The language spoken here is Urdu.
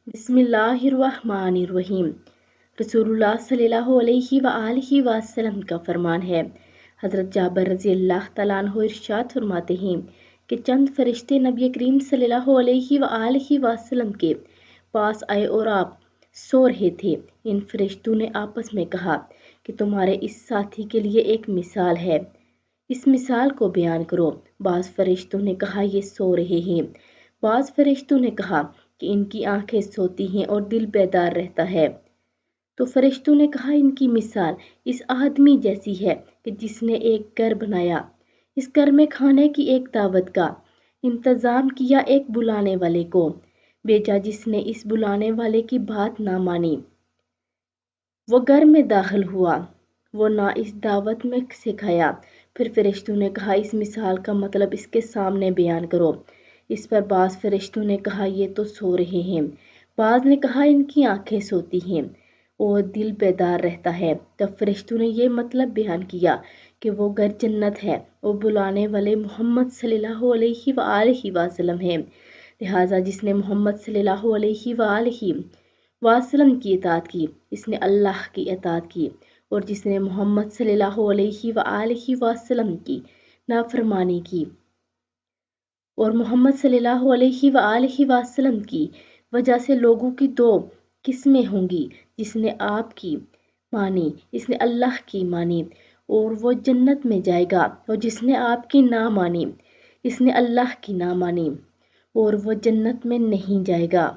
بسم اللہ الرحمن الرحیم۔ رسول اللہ صلی اللہ علیہ وآلہ وسلم کا فرمان ہے۔ حضرت جابر رضی اللہ تعالیٰ عنہ ارشاد فرماتے ہیں کہ چند فرشتے نبی کریم صلی اللہ علیہ وآلہ وسلم کے پاس آئے اور آپ سو رہے تھے۔ ان فرشتوں نے آپس میں کہا کہ تمہارے اس ساتھی کے لیے ایک مثال ہے، اس مثال کو بیان کرو۔ بعض فرشتوں نے کہا یہ سو رہے ہیں، بعض فرشتوں نے کہا کہ ان کی آنکھیں سوتی ہیں اور دل بیدار رہتا ہے۔ تو فرشتوں نے کہا ان کی مثال اس آدمی جیسی ہے کہ جس نے ایک گھر بنایا، اس گھر میں کھانے کی ایک دعوت کا انتظام کیا، ایک بلانے والے کو بھیجا جس نے اس بلانے والے کی بات نہ مانی۔ وہ گھر میں داخل ہوا، وہ نہ اس دعوت میں سے کھایا۔ پھر فرشتوں نے کہا اس مثال کا مطلب اس کے سامنے بیان کرو۔ اس پر بعض فرشتوں نے کہا یہ تو سو رہے ہیں، بعض نے کہا ان کی آنکھیں سوتی ہیں اور دل بیدار رہتا ہے۔ تب فرشتوں نے یہ مطلب بیان کیا کہ وہ گھر جنت ہے اور بلانے والے محمد صلی اللہ علیہ وآلہ وسلم ہیں، لہٰذا جس نے محمد صلی اللہ علیہ وآلہ وسلم کی اطاعت کی اس نے اللہ کی اطاعت کی، اور جس نے محمد صلی اللہ علیہ وآلہ وسلم کی نافرمانی کی اور محمد صلی اللہ علیہ وآلہ وسلم کی وجہ سے لوگوں کی دو قسمیں ہوں گی، جس نے آپ کی مانی اس نے اللہ کی مانی اور وہ جنت میں جائے گا، اور جس نے آپ کی نہ مانی اس نے اللہ کی نہ مانی اور وہ جنت میں نہیں جائے گا۔